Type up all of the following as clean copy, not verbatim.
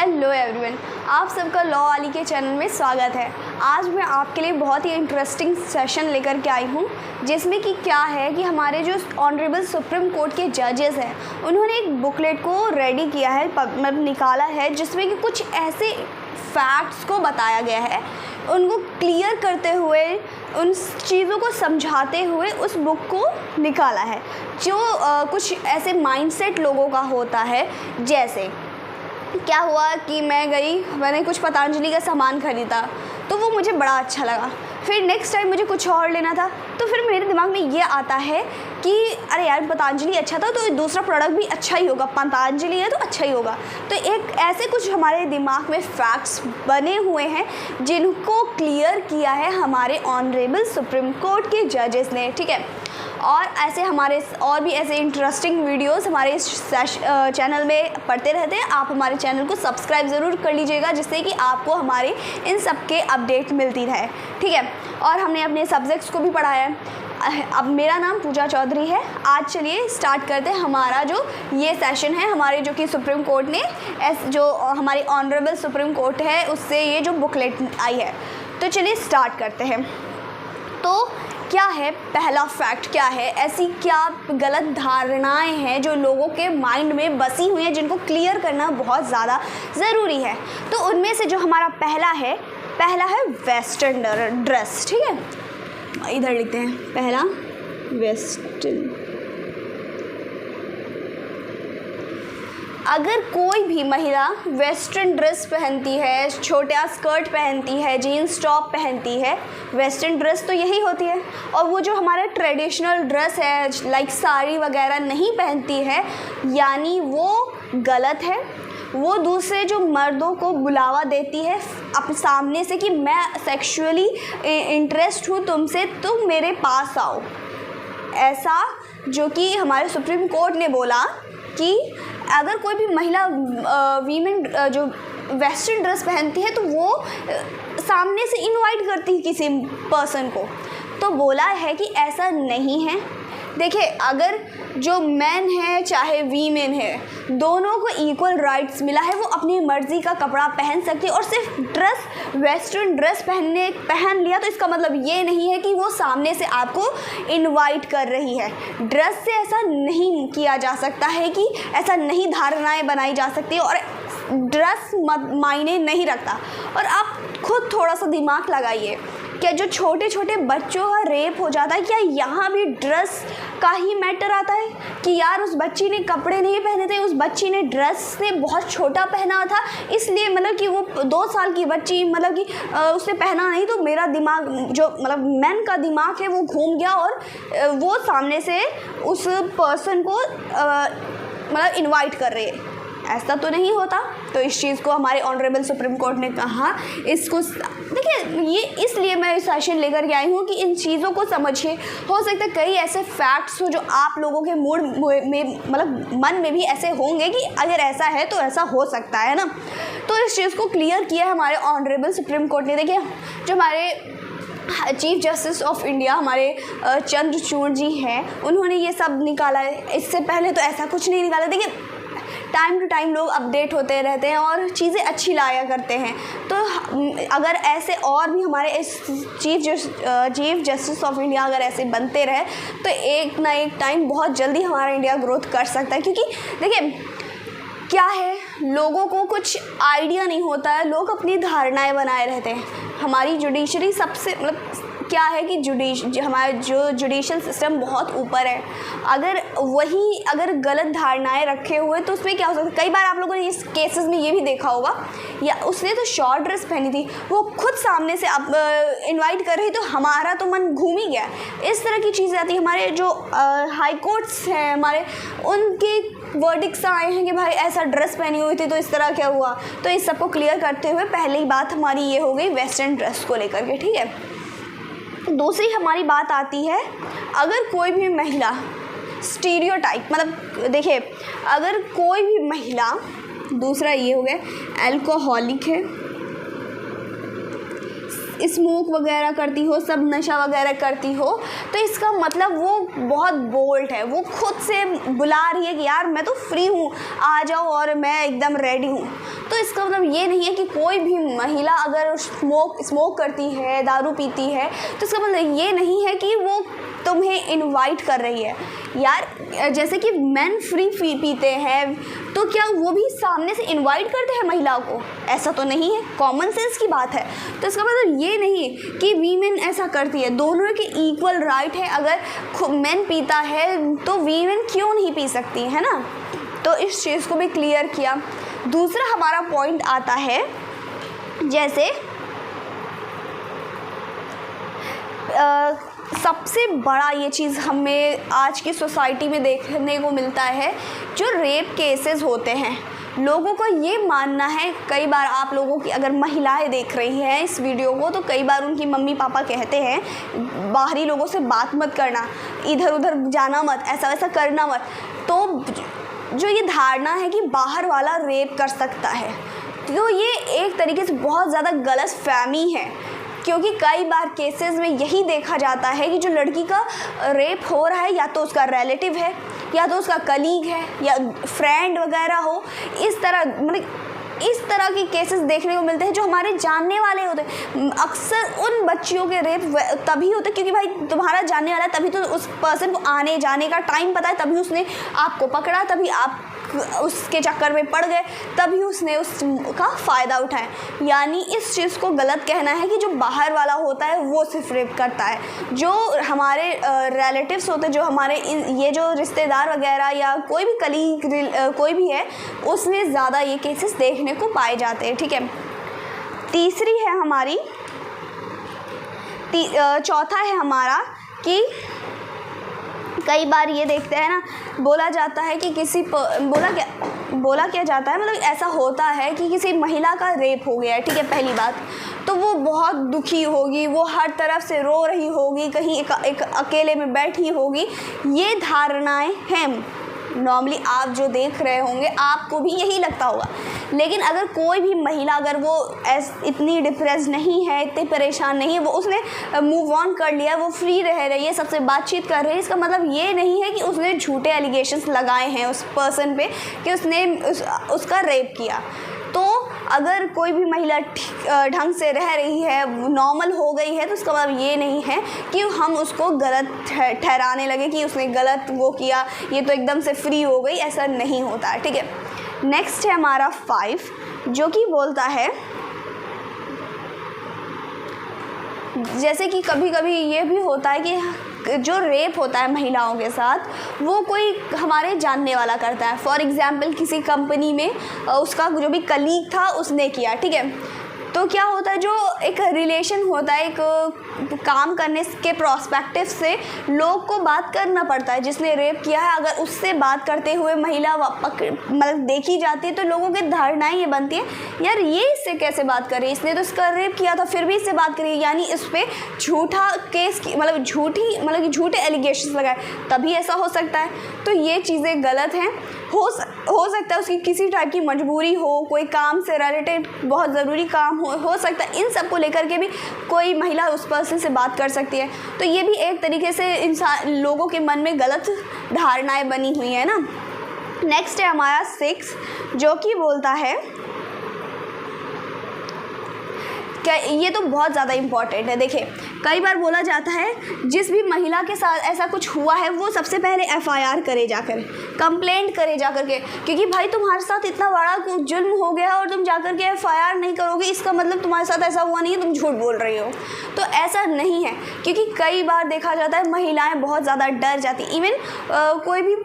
Hello everyone, आप सबका law वाली के चैनल में स्वागत है। आज मैं आपके लिए बहुत ही इंटरेस्टिंग सेशन लेकर के आई हूँ, जिसमें कि क्या है कि हमारे जो ऑनरेबल सुप्रीम कोर्ट के जजेस हैं, उन्होंने एक बुकलेट को रेडी किया है, मतलब निकाला है, जिसमें कि कुछ ऐसे फैक्ट्स को बताया गया है, उनको क्लियर करते हुए, उन चीज़ों को समझाते हुए उस बुक को निकाला है, जो कुछ ऐसे माइंडसेट लोगों का होता है। जैसे क्या हुआ कि मैंने कुछ पतंजलि का सामान ख़रीदा, तो वो मुझे बड़ा अच्छा लगा। फिर नेक्स्ट टाइम मुझे कुछ और लेना था, तो फिर मेरे दिमाग में ये आता है कि अरे यार पतंजलि अच्छा था, तो दूसरा प्रोडक्ट भी अच्छा ही होगा, पतंजलि है तो अच्छा ही होगा। तो एक ऐसे कुछ हमारे दिमाग में फैक्ट्स बने हुए हैं, जिनको क्लियर किया है हमारे ऑनरेबल सुप्रीम कोर्ट के जजेस ने, ठीक है। और ऐसे हमारे और भी ऐसे इंटरेस्टिंग वीडियोस हमारे इस चैनल में पढ़ते रहते हैं। आप हमारे चैनल को सब्सक्राइब ज़रूर कर लीजिएगा, जिससे कि आपको हमारे इन सब के अपडेट मिलती रहे, ठीक है। और हमने अपने सब्जेक्ट्स को भी पढ़ाया है। अब मेरा नाम पूजा चौधरी है। आज चलिए स्टार्ट करते हैं हमारा जो ये सेशन है, हमारे जो कि सुप्रीम कोर्ट ने जो हमारी ऑनरेबल सुप्रीम कोर्ट है उससे ये जो बुकलेट आई है, तो चलिए स्टार्ट करते हैं। तो क्या है पहला फैक्ट, क्या है ऐसी क्या गलत धारणाएं हैं जो लोगों के माइंड में बसी हुई हैं, जिनको क्लियर करना बहुत ज़्यादा ज़रूरी है। तो उनमें से जो हमारा पहला है वेस्टर्न ड्रेस, ठीक है। इधर लिखते हैं पहला वेस्टर्न। अगर कोई भी महिला वेस्टर्न ड्रेस पहनती है, छोटा स्कर्ट पहनती है, जीन्स टॉप पहनती है, वेस्टर्न ड्रेस तो यही होती है। और वो जो हमारा ट्रेडिशनल ड्रेस है, लाइक साड़ी वगैरह नहीं पहनती है, यानी वो गलत है। वो दूसरे जो मर्दों को बुलावा देती है अपने सामने से कि मैं सेक्सुअली इंटरेस्ट हूँ तुमसे, तुम मेरे पास आओ। ऐसा जो कि हमारे सुप्रीम कोर्ट ने बोला कि अगर कोई भी महिला वीमेन जो वेस्टर्न ड्रेस पहनती है, तो वो सामने से इनवाइट करती है किसी पर्सन को, तो बोला है कि ऐसा नहीं है। देखिए, अगर जो मैन है चाहे वीमेन है, दोनों को इक्वल राइट्स मिला है, वो अपनी मर्ज़ी का कपड़ा पहन सकती है। और सिर्फ वेस्टर्न ड्रेस पहन लिया तो इसका मतलब ये नहीं है कि वो सामने से आपको इनवाइट कर रही है। ड्रेस से ऐसा नहीं किया जा सकता है, कि ऐसा नहीं धारणाएं बनाई जा सकती, और ड्रेस मायने नहीं रखता। और आप खुद थोड़ा सा दिमाग लगाइए, क्या जो छोटे छोटे बच्चों का रेप हो जाता है, क्या यहाँ भी ड्रेस का ही मैटर आता है कि यार उस बच्ची ने कपड़े नहीं पहने थे, उस बच्ची ने ड्रेस से बहुत छोटा पहना था, इसलिए मतलब कि वो 2 साल की बच्ची मतलब कि उसने पहना नहीं, तो मेरा दिमाग जो मतलब मैन का दिमाग है वो घूम गया, और वो सामने से उस पर्सन को मतलब इन्वाइट कर रहे हैं। ऐसा तो नहीं होता। तो इस चीज़ को हमारे ऑनरेबल सुप्रीम कोर्ट ने कहा। इसको देखिए, ये इसलिए मैं इस सेशन लेकर के आई हूँ कि इन चीज़ों को समझिए। हो सकता है कई ऐसे फैक्ट्स हो जो आप लोगों के मूड में मतलब मन में भी ऐसे होंगे कि अगर ऐसा है तो ऐसा हो सकता है ना। तो इस चीज़ को क्लियर किया है हमारे ऑनरेबल सुप्रीम कोर्ट ने। देखिए, जो हमारे चीफ जस्टिस ऑफ इंडिया हमारे चंद्रचूड़ जी हैं, उन्होंने ये सब निकाला है। इससे पहले तो ऐसा कुछ नहीं निकाला। देखिए, टाइम टू टाइम लोग अपडेट होते रहते हैं और चीज़ें अच्छी लाया करते हैं। तो अगर ऐसे और भी हमारे इस चीफ जस्टिस ऑफ इंडिया अगर ऐसे बनते रहे, तो एक ना एक टाइम बहुत जल्दी हमारा इंडिया ग्रोथ कर सकता है। क्योंकि देखिए क्या है, लोगों को कुछ आइडिया नहीं होता है, लोग अपनी धारणाएं बनाए रहते हैं। हमारी जुडिशरी सबसे मतलब क्या है कि हमारा जो जुडिशल सिस्टम बहुत ऊपर है। अगर गलत धारणाएं रखे हुए, तो उसमें क्या हो सकता है, कई बार आप लोगों ने इस केसेस में ये भी देखा होगा, या उसने तो शॉर्ट ड्रेस पहनी थी, वो खुद सामने से आप इनवाइट कर रही, तो हमारा तो मन घूम ही गया। इस तरह की चीज़ें आती है। हमारे जो हाई कोर्ट्स हैं हमारे, उनके वर्डिक्ट्स आए हैं कि भाई ऐसा ड्रेस पहनी हुई थी तो इस तरह क्या हुआ। तो इस सबको क्लियर करते हुए पहली बात हमारी ये हो गई वेस्टर्न ड्रेस को लेकर के, ठीक है। दूसरी हमारी बात आती है, अगर कोई भी महिला स्टीरियोटाइप, मतलब देखिए, अगर कोई भी महिला, दूसरा ये हो गया अल्कोहलिक है, स्मोक वगैरह करती हो, सब नशा वगैरह करती हो, तो इसका मतलब वो बहुत बोल्ड है, वो खुद से बुला रही है कि यार मैं तो फ्री हूँ, आ जाओ और मैं एकदम रेडी हूँ। तो इसका मतलब ये नहीं है कि कोई भी महिला अगर स्मोक करती है, दारू पीती है, तो इसका मतलब ये नहीं है कि वो तुम्हें इनवाइट कर रही है। यार जैसे कि मेन फ्री पीते हैं, तो क्या वो भी सामने से इनवाइट करते हैं महिला को? ऐसा तो नहीं है, कॉमन सेंस की बात है। तो इसका मतलब ये नहीं है कि वीमेन ऐसा करती है, दोनों के इक्वल राइट है। अगर मेन पीता है तो वीमेन क्यों नहीं पी सकती, है ना? तो इस चीज़ को भी क्लियर किया। दूसरा हमारा पॉइंट आता है, जैसे सबसे बड़ा ये चीज़ हमें आज की सोसाइटी में देखने को मिलता है, जो रेप केसेस होते हैं। लोगों का ये मानना है, कई बार आप लोगों की अगर महिलाएं देख रही हैं इस वीडियो को, तो कई बार उनकी मम्मी पापा कहते हैं बाहरी लोगों से बात मत करना, इधर उधर जाना मत, ऐसा वैसा करना मत। तो जो ये धारणा है कि बाहर वाला रेप कर सकता है, तो ये एक तरीके से बहुत ज़्यादा गलतफहमी है, क्योंकि कई बार केसेस में यही देखा जाता है कि जो लड़की का रेप हो रहा है या तो उसका रिलेटिव है, या तो उसका कलीग है, या फ्रेंड वगैरह हो। इस तरह के केसेस देखने को मिलते हैं जो हमारे जानने वाले होते हैं। अक्सर उन बच्चियों के रेप तभी होते हैं क्योंकि भाई तुम्हारा जानने वाला है, तभी तो उस पर्सन को आने जाने का टाइम पता है, तभी उसने आपको पकड़ा, तभी आप उसके चक्कर में पड़ गए, तभी उसने उसका फ़ायदा उठाया। यानी इस चीज़ को गलत कहना है कि जो बाहर वाला होता है वो सिर्फ रेप करता है। जो हमारे रिलेटिव्स होते हैं, जो हमारे ये जो रिश्तेदार वगैरह या कोई भी कलीग कोई भी है, उसमें ज़्यादा ये केसेस देखने को पाए जाते हैं। ठीक है, तीसरी है हमारी चौथा है हमारा कि कई बार ये देखते हैं ना, बोला जाता है कि बोला क्या जाता है, मतलब ऐसा होता है कि किसी महिला का रेप हो गया है। ठीक है, पहली बात तो वो बहुत दुखी होगी, वो हर तरफ से रो रही होगी, कहीं एक अकेले में बैठी होगी। ये धारणाएं हैं। नॉर्मली आप जो देख रहे होंगे आपको भी यही लगता होगा, लेकिन अगर कोई भी महिला अगर वो इतनी डिप्रेस नहीं है, इतनी परेशान नहीं है, वो उसने मूव ऑन कर लिया, वो फ्री रह रही है, सबसे बातचीत कर रही है, इसका मतलब ये नहीं है कि उसने झूठे एलिगेशंस लगाए हैं उस पर्सन पे कि उसने उसका रेप किया। तो अगर कोई भी महिला ढंग से रह रही है, नॉर्मल हो गई है, तो उसका मतलब ये नहीं है कि हम उसको गलत ठहराने लगे कि उसने गलत वो किया, ये तो एकदम से फ्री हो गई, ऐसा नहीं होता है। ठीक है, नेक्स्ट है हमारा 5, जो कि बोलता है जैसे कि कभी कभी ये भी होता है कि जो रेप होता है महिलाओं के साथ वो कोई हमारे जानने वाला करता है। फॉर एग्ज़ाम्पल किसी कंपनी में उसका जो भी कलीग था उसने किया। ठीक है, तो क्या होता है, जो एक रिलेशन होता है, एक काम करने के प्रोस्पेक्टिव से लोग को बात करना पड़ता है। जिसने रेप किया है अगर उससे बात करते हुए महिला मतलब देखी जाती है, तो लोगों की धारणाएं ये बनती है, यार ये इससे कैसे बात कर रही है, इसने तो इसका रेप किया था फिर भी इससे बात करी, यानी इस पर झूठा केस मतलब झूठे एलिगेशंस लगाए, तभी ऐसा हो सकता है। तो ये चीज़ें गलत हैं। हो सकता है उसकी किसी टाइप की मजबूरी हो, कोई काम से रिलेटेड बहुत ज़रूरी काम हो सकता है। इन सब को लेकर के भी कोई महिला उस पर्सन से बात कर सकती है। तो ये भी एक तरीके से लोगों के मन में गलत धारणाएं बनी हुई है ना। नेक्स्ट है हमारा 6, जो कि बोलता है क्या, ये तो बहुत ज़्यादा इम्पॉर्टेंट है। देखिए, कई बार बोला जाता है जिस भी महिला के साथ ऐसा कुछ हुआ है वो सबसे पहले FIR करे जाकर, कंप्लेंट करे जाकर के, क्योंकि भाई तुम्हारे साथ इतना बड़ा जुल्म हो गया और तुम जाकर के FIR नहीं करोगे, इसका मतलब तुम्हारे साथ ऐसा हुआ नहीं है, तुम झूठ बोल रही हो। तो ऐसा नहीं है, क्योंकि कई बार देखा जाता है महिलाएँ बहुत ज़्यादा डर जाती। इवन कोई भी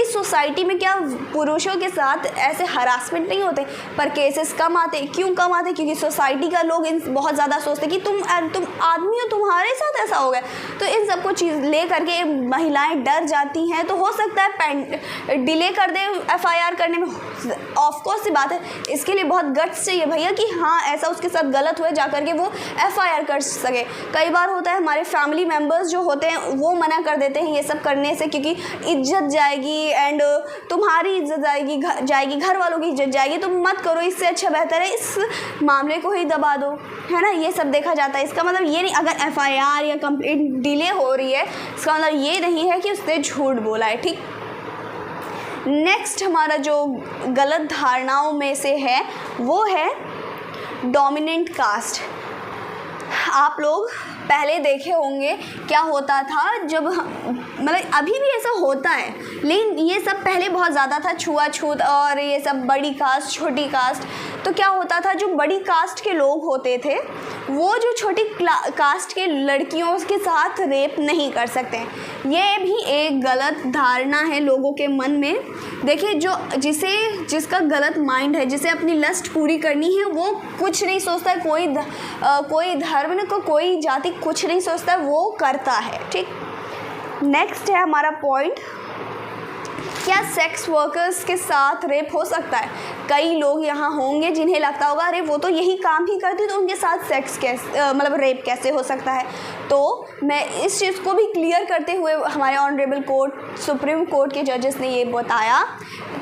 इस सोसाइटी में क्या पुरुषों के साथ ऐसे हरासमेंट नहीं होते, पर केसेस कम आते। क्यों कम आते? क्योंकि सोसाइटी का लोग बहुत ज़्यादा सोचते कि तुम आदमी हो, तुम्हारे साथ ऐसा हो गया। तो इन सबको चीज़ ले करके महिलाएं डर जाती हैं। तो हो सकता है डिले कर दे FIR करने में, ऑफकोर्स सी बात है, इसके लिए बहुत गट्स चाहिए भैया कि हाँ ऐसा उसके साथ गलत हुआ जा करके वो FIR कर सके। कई बार होता है हमारे फैमिली मेम्बर्स जो होते हैं वो मना कर देते हैं ये सब करने से, क्योंकि इज्जत जाएगी एंड तुम्हारी इज्जत जाएगी, घर वालों की इज्जत जाएगी, तो मत करो, इससे अच्छा बेहतर है इस मामले को ही दबा दो, है ना। ये सब देखा जाता है। इसका मतलब ये नहीं अगर FIR या कंप्लेंट डिले हो रही है इसका मतलब ये नहीं है कि उसने झूठ बोला है, ठीक। नेक्स्ट हमारा जो गलत धारणाओं में से है वो है डोमिनेंट कास्ट। आप लोग पहले देखे होंगे क्या होता था, जब मतलब अभी भी ऐसा होता है लेकिन ये सब पहले बहुत ज़्यादा था, छुआछूत और ये सब बड़ी कास्ट छोटी कास्ट। तो क्या होता था, जो बड़ी कास्ट के लोग होते थे वो जो छोटी कास्ट के लड़कियों के साथ रेप नहीं कर सकते। ये भी एक गलत धारणा है लोगों के मन में। देखिए जो जिसका गलत माइंड है, जिसे अपनी लस्ट पूरी करनी है, वो कुछ नहीं सोचता है, कोई धर्म न कोई जाति कुछ नहीं सोचता, वो करता है, ठीक। नेक्स्ट है हमारा पॉइंट, क्या सेक्स वर्कर्स के साथ रेप हो सकता है। कई लोग यहाँ होंगे जिन्हें लगता होगा अरे वो तो यही काम ही करती तो उनके साथ सेक्स कैसे मतलब रेप कैसे हो सकता है। तो मैं इस चीज़ को भी क्लियर करते हुए हमारे ऑनरेबल कोर्ट सुप्रीम कोर्ट के जजेस ने ये बताया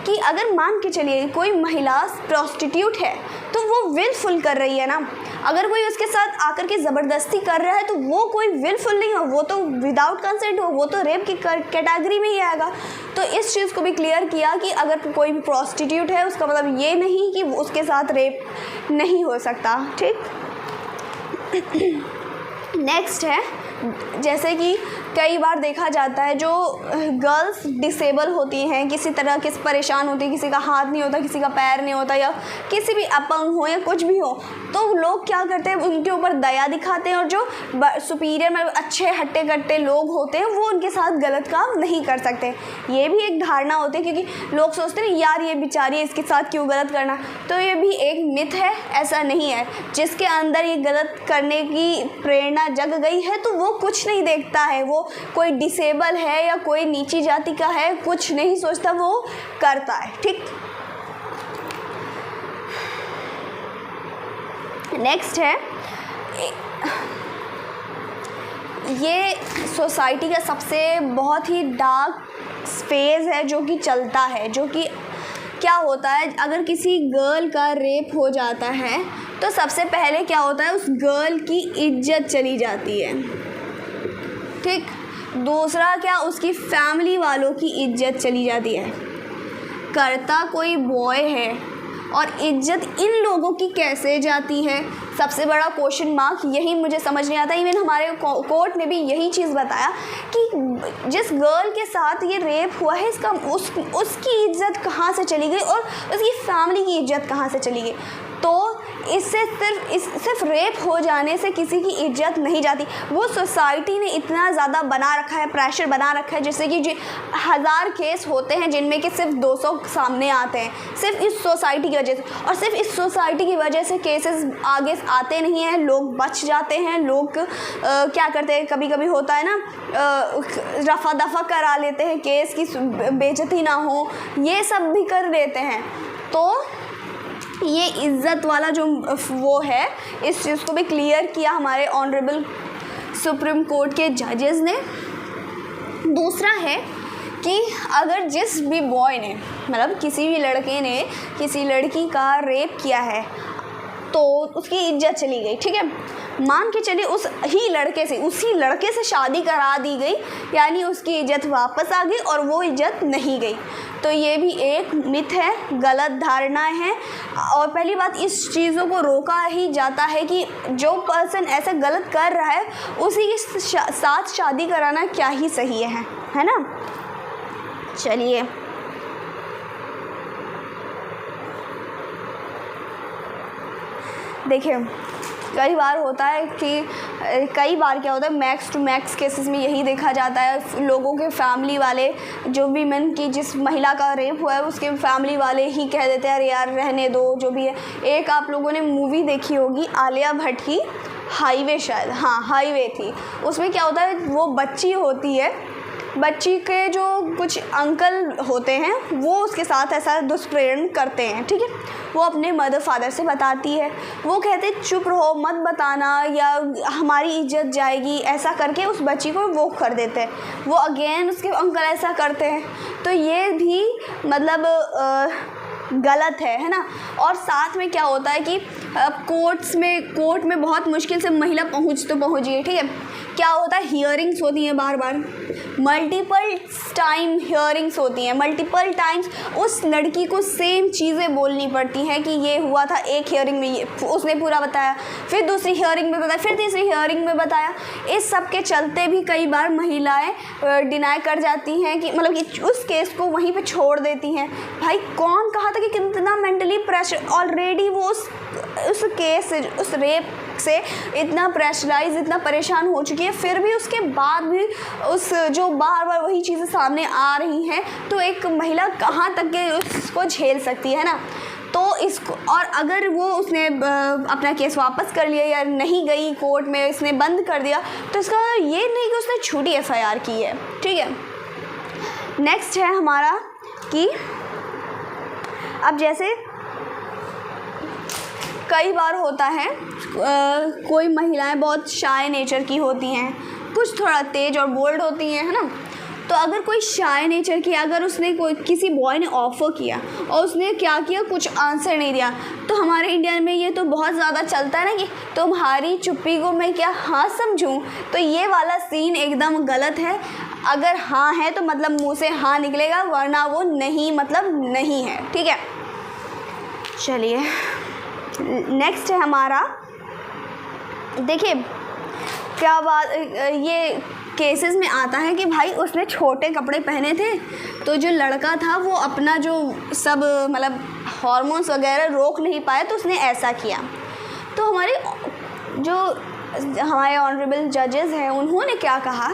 कि अगर मान के चलिए कोई महिला प्रोस्टिट्यूट है तो वो विलफुल कर रही है ना, अगर कोई उसके साथ आकर के ज़बरदस्ती कर रहा है तो वो कोई विलफुल नहीं हो, वो तो विदाउट कंसेंट हो, वो तो रेप की कैटेगरी में ही आएगा। तो इस चीज़ को भी क्लियर किया कि अगर कोई भी प्रोस्टिट्यूट है उसका मतलब ये नहीं कि उसके साथ रेप नहीं हो सकता, ठीक। नेक्स्ट है जैसे कि कई बार देखा जाता है जो गर्ल्स डिसेबल होती हैं, किसी तरह के परेशान होती है, किसी का हाथ नहीं होता, किसी का पैर नहीं होता, या किसी भी अपंग हो या कुछ भी हो, तो लोग क्या करते हैं उनके ऊपर दया दिखाते हैं और जो सुपीरियर में अच्छे हट्टे कट्टे लोग होते हैं वो उनके साथ गलत काम नहीं कर सकते। ये भी एक धारणा होती है क्योंकि लोग सोचते हैं यार ये बेचारी इसके साथ क्यों गलत करना, तो ये भी एक मिथ है, ऐसा नहीं है। जिसके अंदर ये गलत करने की प्रेरणा जग गई है तो वो कुछ नहीं देखता है, वो कोई डिसेबल है या कोई नीची जाति का है कुछ नहीं सोचता, वो करता है, ठीक। नेक्स्ट है ये सोसाइटी का सबसे बहुत ही डार्क फेज है जो कि चलता है, जो कि क्या होता है अगर किसी गर्ल का रेप हो जाता है तो सबसे पहले क्या होता है उस गर्ल की इज्जत चली जाती है, ठीक। दूसरा क्या उसकी फैमिली वालों की इज्जत चली जाती है। करता कोई बॉय है और इज्जत इन लोगों की कैसे जाती है, सबसे बड़ा क्वेश्चन मार्क यही मुझे समझ नहीं आता। इवन हमारे कोर्ट ने भी यही चीज़ बताया कि जिस गर्ल के साथ ये रेप हुआ है इसका उसकी इज्जत कहाँ से चली गई और उसकी फैमिली की इज्जत कहाँ से चली गई। तो इससे सिर्फ रेप हो जाने से किसी की इज्जत नहीं जाती, वो सोसाइटी ने इतना ज़्यादा बना रखा है, प्रेशर बना रखा है, जैसे कि 1000 केस होते हैं जिनमें कि सिर्फ 200 सामने आते हैं सिर्फ इस सोसाइटी की वजह से, और सिर्फ इस सोसाइटी की वजह से केसेस आगे आते नहीं हैं, लोग बच जाते हैं। लोग क्या करते हैं, कभी कभी होता है ना रफा दफा करा लेते हैं केस की बेइज्जती ना हो, ये सब भी कर देते हैं। तो ये इज़्ज़त वाला जो वो है इस चीज़ को भी क्लियर किया हमारे ऑनरेबल सुप्रीम कोर्ट के जजेस ने। दूसरा है कि अगर जिस भी बॉय ने मतलब किसी भी लड़के ने किसी लड़की का रेप किया है तो उसकी इज्जत चली गई, ठीक है। मान के चलिए उसी लड़के से शादी करा दी गई, यानी उसकी इज्जत वापस आ गई और वो इज्जत नहीं गई। तो ये भी एक मिथ है, गलत धारणाएं हैं। और पहली बात इस चीज़ों को रोका ही जाता है कि जो पर्सन ऐसा गलत कर रहा है उसी के साथ शादी कराना क्या ही सही है ना। चलिए देखिए कई बार क्या होता है मैक्स टू मैक्स केसेस में यही देखा जाता है, लोगों के फैमिली वाले जो वीमेन की जिस महिला का रेप हुआ है उसके फैमिली वाले ही कह देते हैं अरे यार रहने दो जो भी है। एक आप लोगों ने मूवी देखी होगी आलिया भट्ट की हाईवे, शायद हाँ हाईवे थी, उसमें क्या होता है वो बच्ची होती है बच्ची के जो कुछ अंकल होते हैं वो उसके साथ ऐसा दुष्प्रेरण करते हैं, ठीक है। वो अपने मदर फादर से बताती है, वो कहते चुप रहो मत बताना या हमारी इज्जत जाएगी, ऐसा करके उस बच्ची को वो कर देते हैं। वो अगेन उसके अंकल ऐसा करते हैं, तो ये भी मतलब गलत है ना। और साथ में क्या होता है कि कोर्ट में बहुत मुश्किल से महिला पहुंच गई, ठीक है। क्या होता है, हियरिंग्स होती हैं, बार बार मल्टीपल टाइम हियरिंग्स होती हैं, मल्टीपल टाइम्स उस लड़की को सेम चीज़ें बोलनी पड़ती हैं कि ये हुआ था, एक हियरिंग में ये उसने पूरा बताया, फिर दूसरी हियरिंग में बताया, फिर तीसरी हियरिंग में बताया। इस सब के चलते भी कई बार महिलाएं डिनाई कर जाती हैं कि मतलब कि उस केस को वहीं पे छोड़ देती हैं। भाई कौन कहा था कि कितना मेंटली प्रेशर, ऑलरेडी वो उस केस से, उस रेप से इतना प्रेशराइज, इतना परेशान हो चुकी है, फिर भी उसके बाद भी उस जो बार बार वही चीज़ें सामने आ रही हैं, तो एक महिला कहाँ तक के उसको झेल सकती है ना। तो इसको, और अगर वो उसने अपना केस वापस कर लिया या नहीं गई कोर्ट में, इसने बंद कर दिया, तो इसका ये नहीं कि उसने झूठी FIR की है, ठीक है। नेक्स्ट है हमारा कि अब जैसे कई बार होता है कोई महिलाएं बहुत शाय नेचर की होती हैं, कुछ थोड़ा तेज और बोल्ड होती हैं, है ना। तो अगर कोई शाय नेचर की, अगर उसने किसी बॉय ने ऑफ़र किया और उसने क्या किया, कुछ आंसर नहीं दिया, तो हमारे इंडिया में ये तो बहुत ज़्यादा चलता है ना कि तुम्हारी चुप्पी को मैं क्या हाँ समझूं। तो ये वाला सीन एकदम गलत है। अगर हाँ है तो मतलब मुँह से हाँ निकलेगा, वरना वो नहीं मतलब नहीं है, ठीक है। चलिए नेक्स्ट है हमारा, देखिए क्या बात, ये केसेस में आता है कि भाई उसने छोटे कपड़े पहने थे, तो जो लड़का था वो अपना जो सब मतलब हार्मोन्स वगैरह रोक नहीं पाया, तो उसने ऐसा किया। तो हमारे ऑनरेबल जजेस हैं, उन्होंने क्या कहा,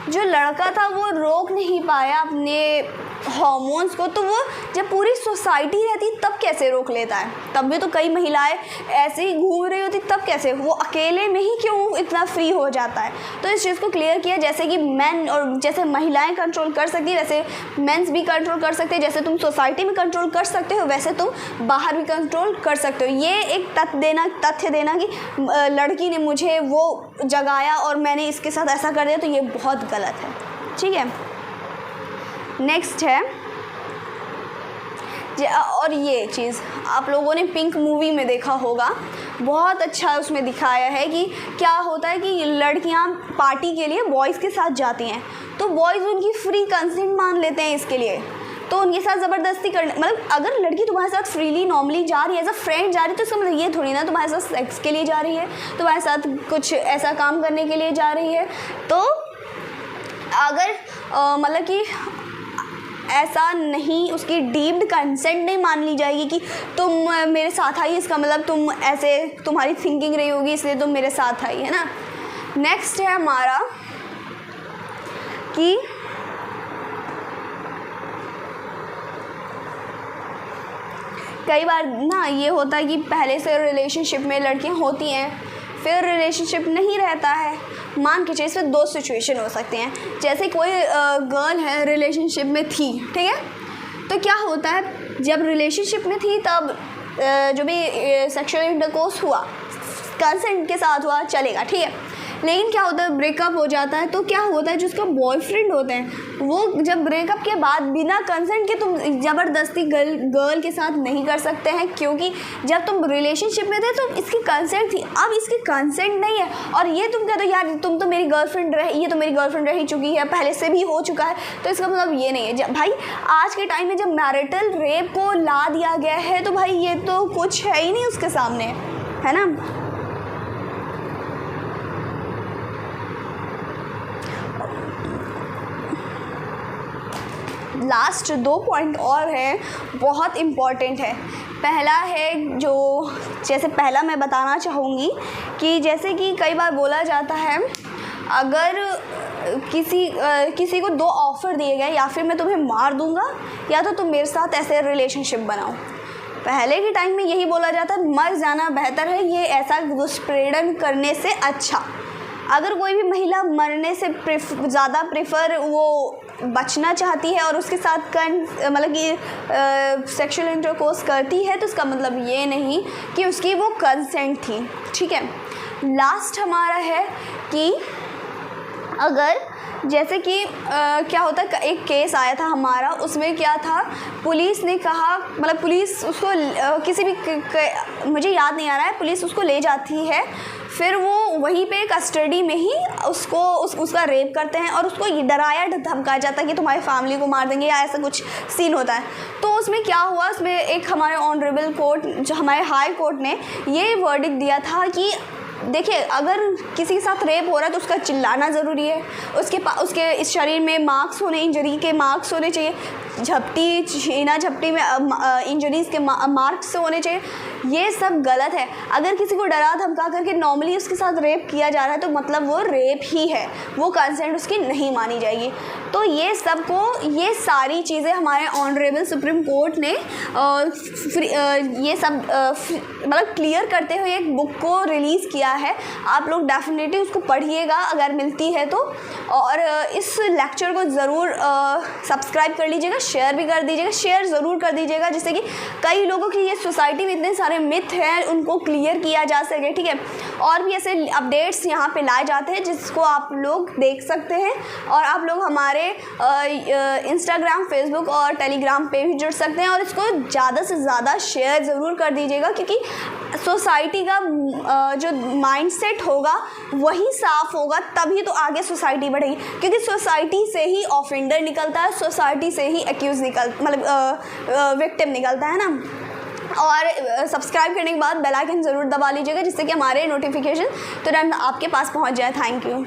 जो लड़का था वो रोक नहीं पाया अपने हार्मोन्स को, तो वो जब पूरी सोसाइटी रहती तब कैसे रोक लेता है। तब भी तो कई महिलाएं ऐसे ही घूम रही होती, तब कैसे वो अकेले में ही क्यों इतना फ्री हो जाता है। तो इस चीज़ को क्लियर किया, जैसे कि मैन और जैसे महिलाएं कंट्रोल कर सकती है, वैसे मेंस भी कंट्रोल कर सकते हैं। जैसे तुम सोसाइटी में कंट्रोल कर सकते हो, वैसे तुम बाहर भी कंट्रोल कर सकते हो। ये एक तथ्य देना कि लड़की ने मुझे वो जगाया और मैंने इसके साथ ऐसा कर दिया, तो ये बहुत गलत है, ठीक है। नेक्स्ट है और ये चीज़ आप लोगों ने पिंक मूवी में देखा होगा, बहुत अच्छा उसमें दिखाया है कि क्या होता है कि लड़कियां पार्टी के लिए बॉयज़ के साथ जाती हैं, तो बॉयज़ उनकी फ्री कंसेंट मान लेते हैं इसके लिए, तो उनके साथ ज़बरदस्ती करने, मतलब अगर लड़की तुम्हारे साथ फ्रीली नॉर्मली जा रही है, एज अ फ्रेंड जा रही है, तो इसका मतलब ये थोड़ी ना तुम्हारे साथ सेक्स के लिए जा रही है, तुम्हारे साथ कुछ ऐसा काम करने के लिए जा रही है। तो अगर मतलब कि ऐसा नहीं, उसकी डीप्ड कंसेंट नहीं मान ली जाएगी कि तुम मेरे साथ आई, इसका मतलब तुम ऐसे तुम्हारी थिंकिंग रही होगी इसलिए तुम मेरे साथ आई, है ना। नेक्स्ट है हमारा कि कई बार ना ये होता है कि पहले से रिलेशनशिप में लड़कियां होती हैं, फिर रिलेशनशिप नहीं रहता है। मान के चलिए इसमें दो सिचुएशन हो सकते हैं, जैसे कोई गर्ल है रिलेशनशिप में थी, ठीक है, तो क्या होता है जब रिलेशनशिप में थी तब जो भी सेक्सुअल इंटरकोर्स हुआ कंसेंट के साथ हुआ, चलेगा, ठीक है। लेकिन क्या होता है ब्रेकअप हो जाता है, तो क्या होता है जो उसका बॉयफ्रेंड होते हैं वो जब ब्रेकअप के बाद बिना कंसेंट के तुम ज़बरदस्ती गर्ल के साथ नहीं कर सकते हैं, क्योंकि जब तुम रिलेशनशिप में थे तो इसकी कंसेंट थी, अब इसकी कंसेंट नहीं है और ये तुम कहते हो यार तुम तो मेरी गर्लफ्रेंड रह, ये तो मेरी गर्लफ्रेंड रह चुकी है, पहले से भी हो चुका है, तो इसका मतलब ये नहीं है। जब भाई आज के टाइम में जब मैरिटल रेप को ला दिया गया है तो भाई ये तो कुछ है ही नहीं उसके सामने, है ना। लास्ट 2 पॉइंट और हैं, बहुत इम्पॉर्टेंट है। पहला है जो जैसे पहला मैं बताना चाहूँगी कि जैसे कि कई बार बोला जाता है अगर किसी को 2 ऑफ़र दिए गए, या फिर मैं तुम्हें मार दूँगा या तो तुम मेरे साथ ऐसे रिलेशनशिप बनाओ। पहले के टाइम में यही बोला जाता मर जाना बेहतर है, ये ऐसा दुष्प्रेरण करने से अच्छा। अगर कोई भी महिला मरने से ज़्यादा प्रेफर वो बचना चाहती है और उसके साथ मतलब कि सेक्सुअल इंटरकोर्स करती है, तो उसका मतलब ये नहीं कि उसकी वो कंसेंट थी। ठीक है, लास्ट हमारा है कि अगर जैसे कि क्या होता है, एक केस आया था हमारा, उसमें क्या था, पुलिस ने कहा, मतलब पुलिस उसको किसी भी मुझे याद नहीं आ रहा है, पुलिस उसको ले जाती है, फिर वो वहीं पे कस्टडी में ही उसका रेप करते हैं और उसको डराया धमकाया जाता है कि तुम्हारी फैमिली को मार देंगे या ऐसा कुछ सीन होता है। तो उसमें क्या हुआ, उसमें एक हमारे ऑनरेबल कोर्ट, जो हमारे हाई कोर्ट ने ये वर्डिक्ट दिया था कि देखिए, अगर किसी के साथ रेप हो रहा है तो उसका चिल्लाना ज़रूरी है, उसके इस शरीर में मार्क्स होने, इंजरी के मार्क्स होने चाहिए, छीना झपटी में इंजरीज़ के मार्क्स होने चाहिए। ये सब गलत है। अगर किसी को डरा धमका करके नॉर्मली उसके साथ रेप किया जा रहा है तो मतलब वो रेप ही है, वो कंसेंट उसकी नहीं मानी जाएगी। तो ये सारी चीज़ें हमारे ऑनरेबल सुप्रीम कोर्ट ने ये सब मतलब क्लियर करते हुए एक बुक को रिलीज़ किया है। आप लोग डेफिनेटली उसको पढ़िएगा अगर मिलती है तो, और इस लेक्चर को ज़रूर सब्सक्राइब कर लीजिएगा, शेयर भी कर दीजिएगा, शेयर ज़रूर कर दीजिएगा, जिससे कि कई लोगों की ये सोसाइटी में इतने सारे मिथ हैं उनको क्लियर किया जा सके। ठीक है, और भी ऐसे अपडेट्स यहाँ पे लाए जाते हैं जिसको आप लोग देख सकते हैं, और आप लोग हमारे इंस्टाग्राम, फेसबुक और टेलीग्राम पे भी जुड़ सकते हैं, और इसको ज़्यादा से ज़्यादा शेयर ज़रूर कर दीजिएगा, क्योंकि सोसाइटी का जो माइंडसेट होगा वही साफ़ होगा, तभी तो आगे सोसाइटी बढ़ेगी, क्योंकि सोसाइटी से ही ऑफेंडर निकलता है, सोसाइटी से ही एक्यूज़ मतलब विक्टिम निकलता है ना। और सब्सक्राइब करने के बाद बेल आइकन ज़रूर दबा लीजिएगा, जिससे कि हमारे नोटिफिकेशन तुरंत आपके पास पहुंच जाए। Thank you.